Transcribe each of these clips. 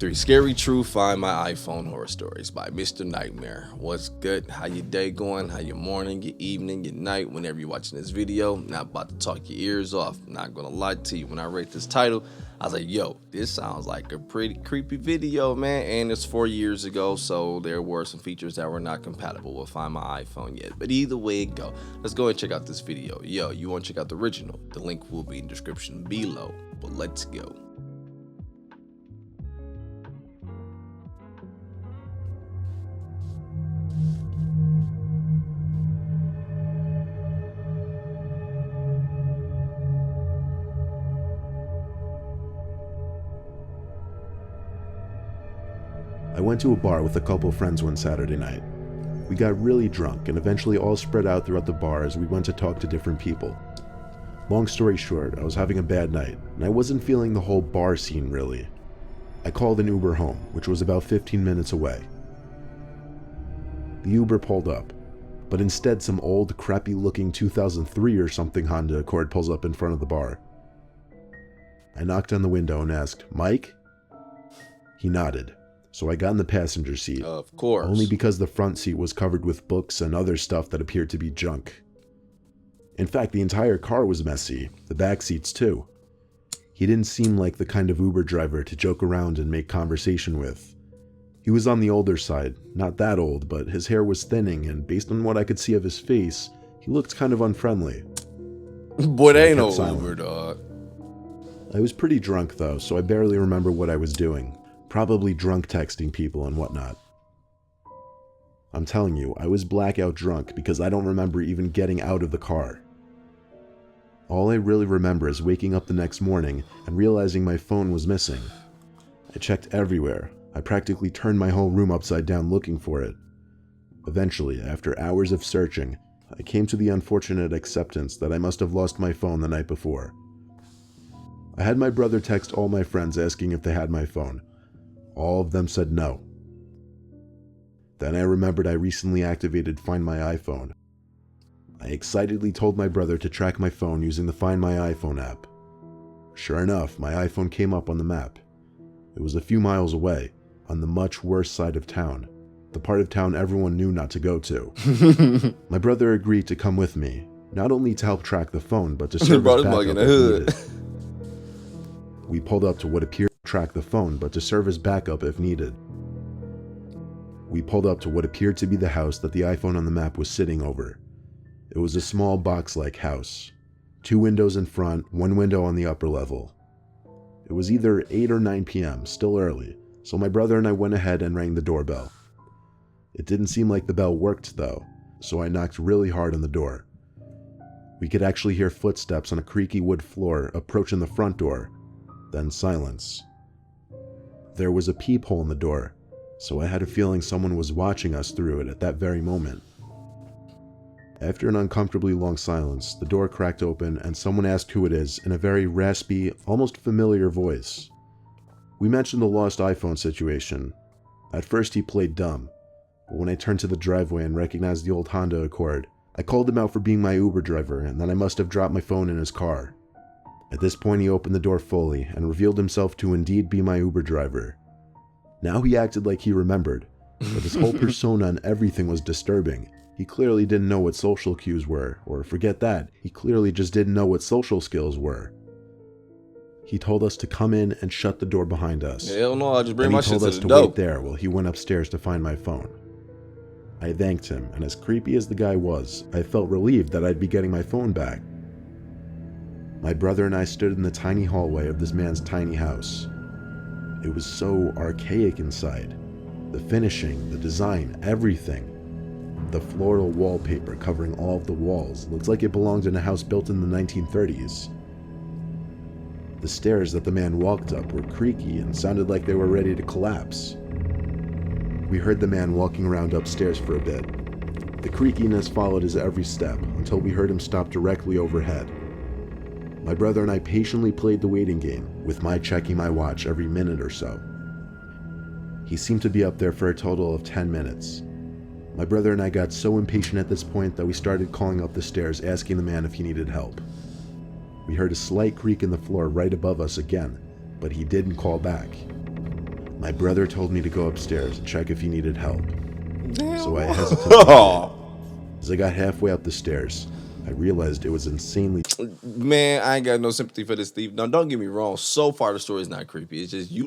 Three Scary True Find My iPhone Horror Stories by Mr. Nightmare. What's good? How your day going? How your morning, your evening, your night, whenever you're watching this video. Not about to talk your ears off. Not gonna lie to you. When I read this title, I was like, yo, this sounds like a pretty creepy video, man. And it's 4 years ago, so there were some features that were not compatible with Find My iPhone yet. But either way it go, let's go and check out this video. Yo, you wanna check out the original? The link will be in the description below. But let's go. I went to a bar with a couple friends one Saturday night. We got really drunk and eventually all spread out throughout the bar as we went to talk to different people. Long story short, I was having a bad night and I wasn't feeling the whole bar scene really. I called an Uber home, which was about 15 minutes away. The Uber pulled up, but instead some old crappy looking 2003 or something Honda Accord pulls up in front of the bar. I knocked on the window and asked, "Mike?" He nodded. So I got in the passenger seat, Of course. only because the front seat was covered with books and other stuff that appeared to be junk. In fact, the entire car was messy, the back seats too. He didn't seem like the kind of Uber driver to joke around and make conversation with. He was on the older side, not that old, but his hair was thinning and based on what I could see of his face, he looked kind of unfriendly. Boy, they ain't no silent. Uber, dog. I was pretty drunk though, so I barely remember what I was doing. Probably drunk texting people and whatnot. I'm telling you, I was blackout drunk because I don't remember even getting out of the car. All I really remember is waking up the next morning and realizing my phone was missing. I checked everywhere. I practically turned my whole room upside down looking for it. Eventually, after hours of searching, I came to the unfortunate acceptance that I must have lost my phone the night before. I had my brother text all my friends asking if they had my phone. All of them said no. Then I remembered I recently activated Find My iPhone. I excitedly told my brother to track my phone using the Find My iPhone app. Sure enough, my iPhone came up on the map. It was a few miles away, on the much worse side of town, the part of town everyone knew not to go to. My brother agreed to come with me, not only to help track the phone, but to serve as backup if needed. We pulled up to what appeared track the phone, but to serve as backup if needed. We pulled up to what appeared to be the house that the iPhone on the map was sitting over. It was a small box-like house. 2 windows in front, 1 window on the upper level. It was either 8 or 9 p.m., still early, so my brother and I went ahead and rang the doorbell. It didn't seem like the bell worked though, so I knocked really hard on the door. We could actually hear footsteps on a creaky wood floor approaching the front door, then silence. There was a peephole in the door, so I had a feeling someone was watching us through it at that very moment. After an uncomfortably long silence, the door cracked open and someone asked who it is in a very raspy, almost familiar voice. We mentioned the lost iPhone situation. At first he played dumb, but when I turned to the driveway and recognized the old Honda Accord, I called him out for being my Uber driver and that I must have dropped my phone in his car. At this point he opened the door fully and revealed himself to indeed be my Uber driver. Now he acted like he remembered, but his whole persona and everything was disturbing. He clearly didn't know what social cues were, or forget that, he clearly just didn't know what social skills were. He told us to come in and shut the door behind us. Hell no, I'll just bring my shit to the He told us to dope. wait there while he went upstairs to find my phone. I thanked him, and as creepy as the guy was, I felt relieved that I'd be getting my phone back. My brother and I stood in the tiny hallway of this man's tiny house. It was so archaic inside. The finishing, the design, everything. The floral wallpaper covering all of the walls looked like it belonged in a house built in the 1930s. The stairs that the man walked up were creaky and sounded like they were ready to collapse. We heard the man walking around upstairs for a bit. The creakiness followed his every step until we heard him stop directly overhead. My brother and I patiently played the waiting game, with my checking my watch every minute or so. He seemed to be up there for a total of 10 minutes. My brother and I got so impatient at this point that we started calling up the stairs asking the man if he needed help. We heard a slight creak in the floor right above us again, but he didn't call back. My brother told me to go upstairs and check if he needed help. So I Damn. hesitantly did. As I got halfway up the stairs, I realized it was insanely... Man, I ain't got no sympathy for this Steve. No, don't get me wrong. So far, the story is not creepy. It's just you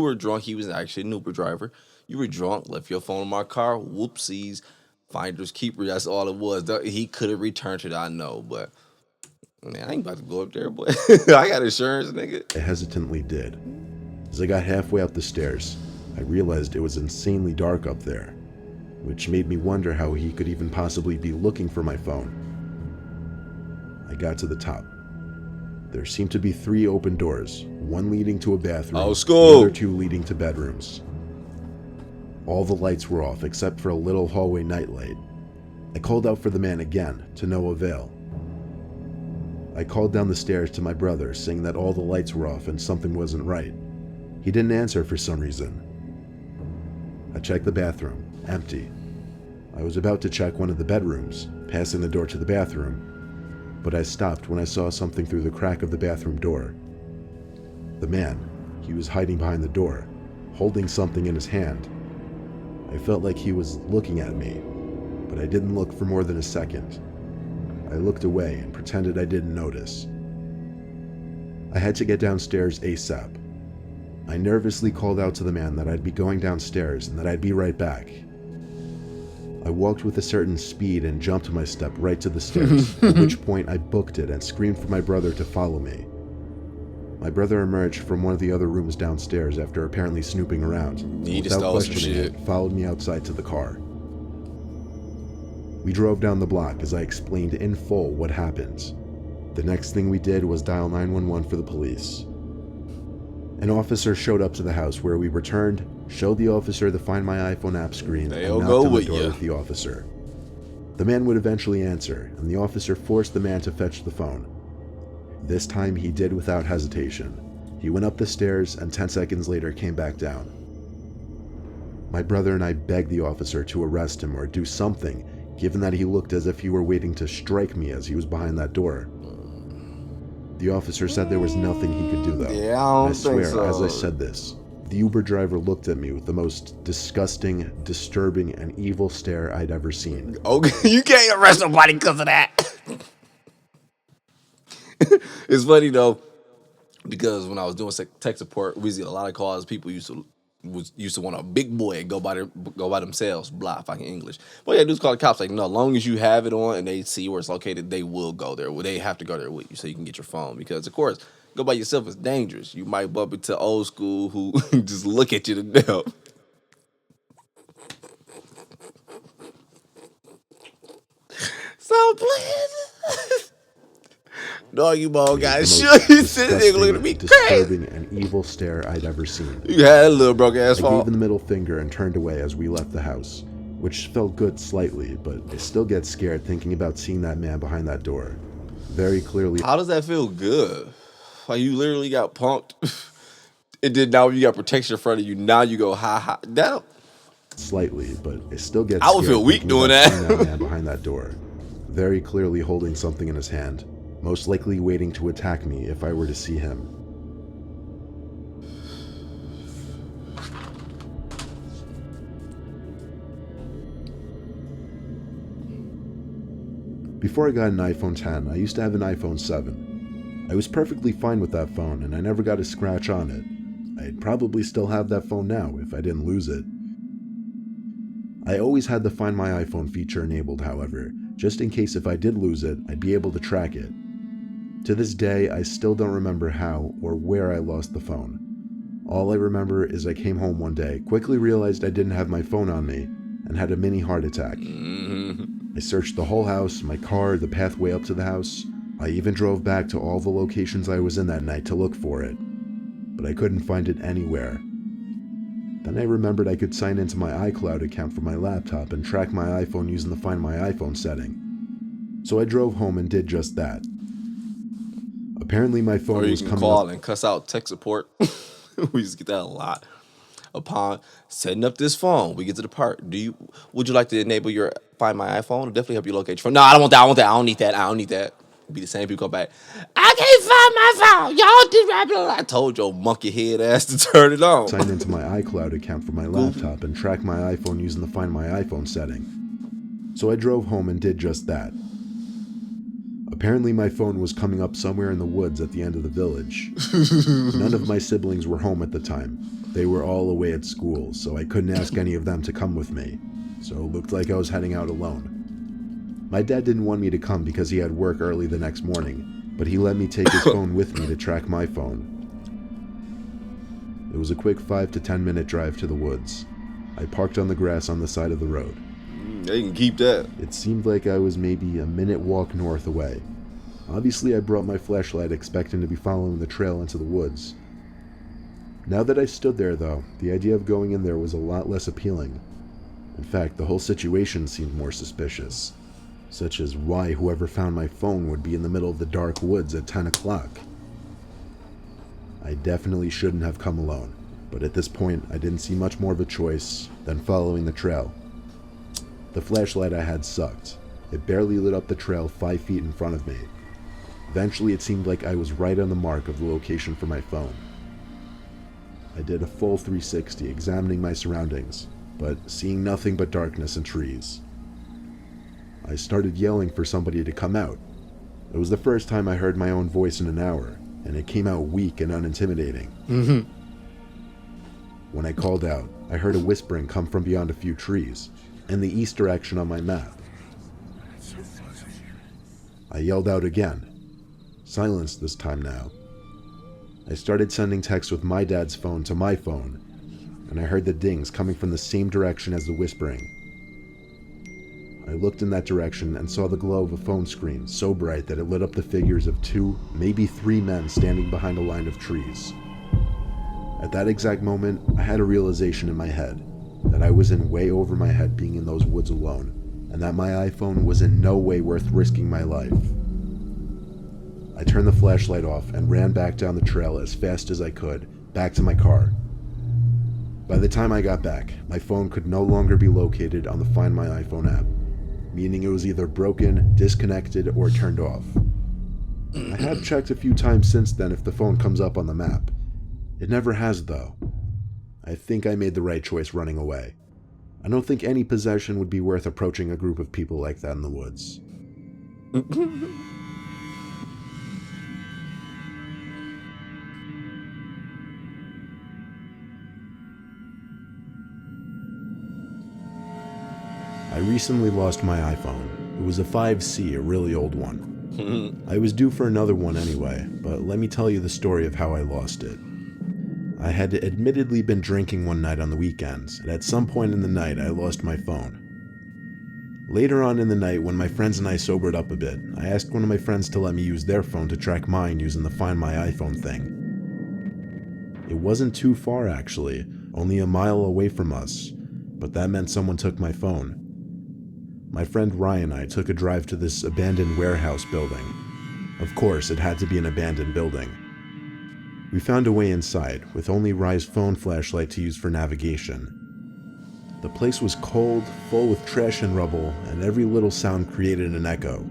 were drunk. He was actually an Uber driver. You were drunk, left your phone in my car. Whoopsies. Finders keeper. That's all it was. He could have returned it. I know, but man, I ain't about to go up there. But I got insurance, nigga. I hesitantly did. As I got halfway up the stairs, I realized it was insanely dark up there, which made me wonder how he could even possibly be looking for my phone. I got to the top. There seemed to be 3 open doors, one leading to a bathroom, Oh, school. the other 2 leading to bedrooms. All the lights were off except for a little hallway nightlight. I called out for the man again, to no avail. I called down the stairs to my brother, saying that all the lights were off and something wasn't right. He didn't answer for some reason. I checked the bathroom, empty. I was about to check one of the bedrooms, passing the door to the bathroom, but I stopped when I saw something through the crack of the bathroom door. The man, he was hiding behind the door, holding something in his hand. I felt like he was looking at me, but I didn't look for more than a second. I looked away and pretended I didn't notice. I had to get downstairs ASAP. I nervously called out to the man that I'd be going downstairs and that I'd be right back. I walked with a certain speed and jumped my step right to the stairs, at which point I booked it and screamed for my brother to follow me. My brother emerged from one of the other rooms downstairs after apparently snooping around, and He just without stole some questioning shit. it, followed me outside to the car. We drove down the block as I explained in full what happened. The next thing we did was dial 911 for the police. An officer showed up to the house where we returned, showed the officer the Find My iPhone app screen, They'll and go knocked on the with door ya. with the officer. The man would eventually answer, and the officer forced the man to fetch the phone. This time he did without hesitation. He went up the stairs and 10 seconds later came back down. My brother and I begged the officer to arrest him or do something, given that he looked as if he were waiting to strike me as he was behind that door. The officer said there was nothing he could do though. Yeah, I don't And I swear, think so. as I said this, the Uber driver looked at me with the most disgusting, disturbing, and evil stare I'd ever seen. Okay, you can't arrest nobody because of that. It's funny though, because when I was doing tech support, we see a lot of calls. People used to want a big boy and go by themselves. Blah, fucking English. What you do is call the cops. Like, no, as long as you have it on and they see where it's located, they will go there. Well, they have to go there with you so you can get your phone. Because of course, go by yourself is dangerous. You might bump into old school who just look at you to death. So please. Doggy ball It guy, was the sure most he sitting there looking at me disgusting, crazy. disturbing, and evil stare I'd ever seen. You had a little broke ass I phone. gave him the middle finger and turned away as we left the house, which felt good slightly, but I still get scared thinking about seeing that man behind that door. Very clearly How does that feel good? Like you literally got punked. It did now you got protection in front of you. Now you go ha ha. That slightly, but I still get I scared would feel weak thinking doing about that. seeing that man behind that door. Very clearly holding something in his hand, most likely waiting to attack me if I were to see him. Before I got an iPhone 10, I used to have an iPhone 7. I was perfectly fine with that phone and I never got a scratch on it. I'd probably still have that phone now if I didn't lose it. I always had the Find My iPhone feature enabled, however, just in case if I did lose it, I'd be able to track it. To this day, I still don't remember how or where I lost the phone. All I remember is I came home one day, quickly realized I didn't have my phone on me, and had a mini heart attack. I searched the whole house, my car, the pathway up to the house. I even drove back to all the locations I was in that night to look for it, but I couldn't find it anywhere. Then I remembered I could sign into my iCloud account from my laptop and track my iPhone using the Find My iPhone setting. So I drove home and did just that. Apparently my phone or you was can coming call up. and cuss out tech support. We used to get that a lot. Upon setting up this phone, we get to the part. Would you like to enable your Find My iPhone? It'll definitely help you locate your phone. No, I don't want that. I want that. I don't need that. I don't need that. Be the same people come back. I can't find my phone. Y'all did right. Blah, blah. I told your monkey head ass to turn it on. Signed into my iCloud account for my Goofy. laptop and tracked my iPhone using the Find My iPhone setting. So I drove home and did just that. Apparently my phone was coming up somewhere in the woods at the end of the village. None of my siblings were home at the time. They were all away at school, so I couldn't ask any of them to come with me. So it looked like I was heading out alone. My dad didn't want me to come because he had work early the next morning, but he let me take his phone with me to track my phone. It was a quick 5 to 10 minute drive to the woods. I parked on the grass on the side of the road. They can keep that. It seemed like I was maybe a minute walk north away. Obviously, I brought my flashlight expecting to be following the trail into the woods. Now that I stood there, though, the idea of going in there was a lot less appealing. In fact, the whole situation seemed more suspicious, such as why whoever found my phone would be in the middle of the dark woods at 10 o'clock. I definitely shouldn't have come alone, but at this point, I didn't see much more of a choice than following the trail. The flashlight I had sucked. It barely lit up the trail 5 feet in front of me. Eventually, it seemed like I was right on the mark of the location for my phone. I did a full 360, examining my surroundings, but seeing nothing but darkness and trees. I started yelling for somebody to come out. It was the first time I heard my own voice in an hour, and it came out weak and unintimidating. When I called out, I heard a whispering come from beyond a few trees, in the east direction on my map. I yelled out again. Silence this time now. I started sending texts with my dad's phone to my phone, and I heard the dings coming from the same direction as the whispering. I looked in that direction and saw the glow of a phone screen so bright that it lit up the figures of 2, maybe 3 men standing behind a line of trees. At that exact moment, I had a realization in my head that I was in way over my head being in those woods alone, and that my iPhone was in no way worth risking my life. I turned the flashlight off and ran back down the trail as fast as I could, back to my car. By the time I got back, my phone could no longer be located on the Find My iPhone app, meaning it was either broken, disconnected, or turned off. I have checked a few times since then if the phone comes up on the map. It never has, though. I think I made the right choice running away. I don't think any possession would be worth approaching a group of people like that in the woods. I recently lost my iPhone. It was a 5C, a really old one. I was due for another one anyway, but let me tell you the story of how I lost it. I had admittedly been drinking one night on the weekends, and at some point in the night I lost my phone. Later on in the night, when my friends and I sobered up a bit, I asked one of my friends to let me use their phone to track mine using the Find My iPhone thing. It wasn't too far actually, only a mile away from us, but that meant someone took my phone. My friend Ryan and I took a drive to this abandoned warehouse building. Of course, it had to be an abandoned building. We found a way inside, with only Rye's phone flashlight to use for navigation. The place was cold, full with trash and rubble, and every little sound created an echo.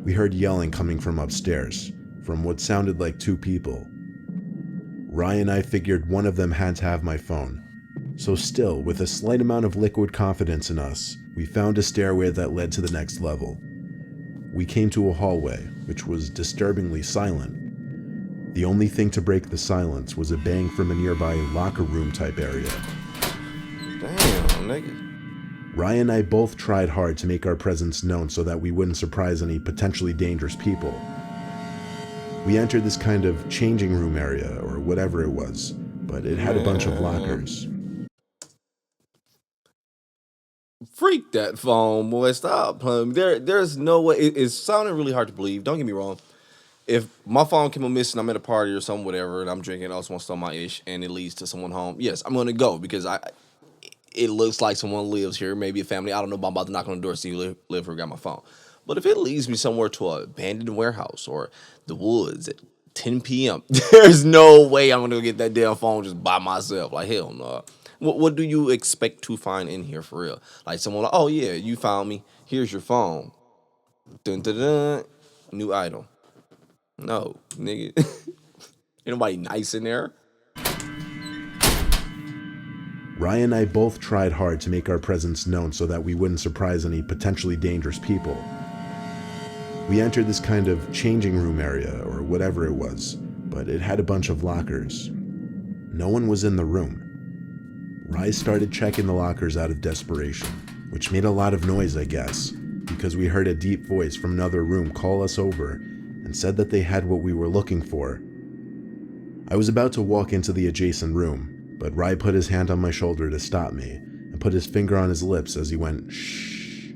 We heard yelling coming from upstairs, from what sounded like 2 people. Ryan and I figured one of them had to have my phone. So still, with a slight amount of liquid confidence in us, we found a stairway that led to the next level. We came to a hallway, which was disturbingly silent. The only thing to break the silence was a bang from a nearby locker room type area. Damn, nigga. Ryan and I both tried hard to make our presence known so that we wouldn't surprise any potentially dangerous people. We entered this kind of changing room area, or whatever it was, but it had a bunch of lockers. Freak that phone, boy. Stop playing. There's no way. It's sounding really hard to believe. Don't get me wrong. If my phone came up missing, I'm at a party or something, whatever, and I'm drinking, I also want to stole my ish, and it leads to someone home. Yes, I'm gonna go because it looks like someone lives here, maybe a family. I don't know, but I'm about to knock on the door, see who live here, got my phone. But if it leads me somewhere to an abandoned warehouse or the woods at 10 p.m., there's no way I'm gonna go get that damn phone just by myself. Like hell no. What do you expect to find in here for real? Like someone like, oh yeah, you found me. Here's your phone. Dun dun dun. New idol. No, nigga. Ain't nobody nice in there. Ryan and I both tried hard to make our presence known so that we wouldn't surprise any potentially dangerous people. We entered this kind of changing room area, or whatever it was, but it had a bunch of lockers. No one was in the room. Rye started checking the lockers out of desperation, which made a lot of noise, I guess, because we heard a deep voice from another room call us over and said that they had what we were looking for. I was about to walk into the adjacent room, but Rye put his hand on my shoulder to stop me and put his finger on his lips as he went, shh.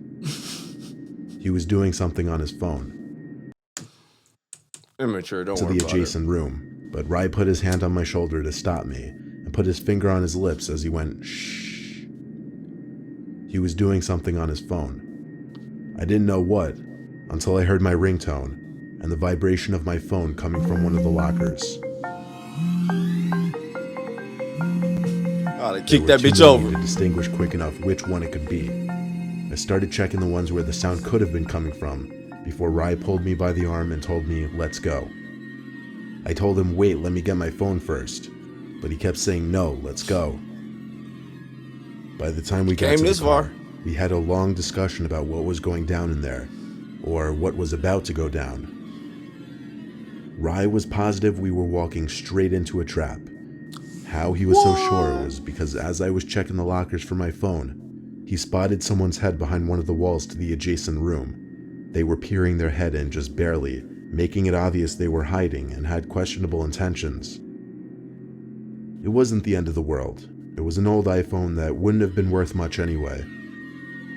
He was doing something on his phone. Immature, don't To worry the about it. adjacent room, but Rye put his hand on my shoulder to stop me and put his finger on his lips as he went, shh. He was doing something on his phone. I didn't know what until I heard my ringtone and the vibration of my phone coming from one of the lockers. Kick that bitch There were too over. many to distinguish quick enough which one it could be. I started checking the ones where the sound could have been coming from before Rye pulled me by the arm and told me, let's go. I told him, wait, let me get my phone first, but he kept saying, no, let's go. By the time we got Came to this the car, far. we had a long discussion about what was going down in there, or what was about to go down. Rye was positive we were walking straight into a trap. How he was so sure was because as I was checking the lockers for my phone, he spotted someone's head behind one of the walls to the adjacent room. They were peering their head in just barely, making it obvious they were hiding and had questionable intentions. It wasn't the end of the world. It was an old iPhone that wouldn't have been worth much anyway.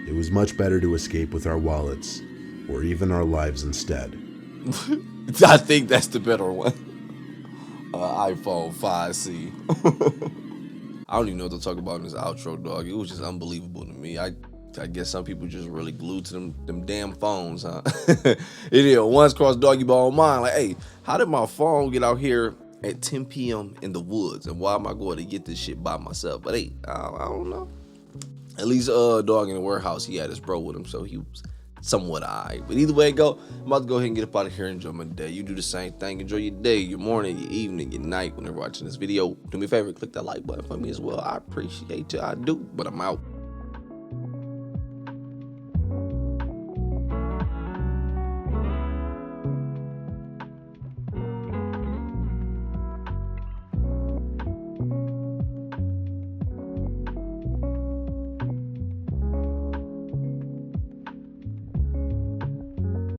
It was much better to escape with our wallets, or even our lives instead. I think that's the better one. iPhone 5C. I don't even know what to talk about in this outro, dog. It was just unbelievable to me. I guess some people just really glued to them damn phones, huh? It is once crossed doggy ball mind. Like, hey, how did my phone get out here at 10 p.m. in the woods? And why am I going to get this shit by myself? But hey, I don't know. At least dog in the warehouse, he had his bro with him, so he was somewhat alright. But either way it go, I'm about to go ahead and get up out of here and enjoy my day. You do the same thing. Enjoy your day, your morning, your evening, your night. Whenever watching this video, do me a favor, click that like button for me as well. I appreciate you. I do. But I'm out.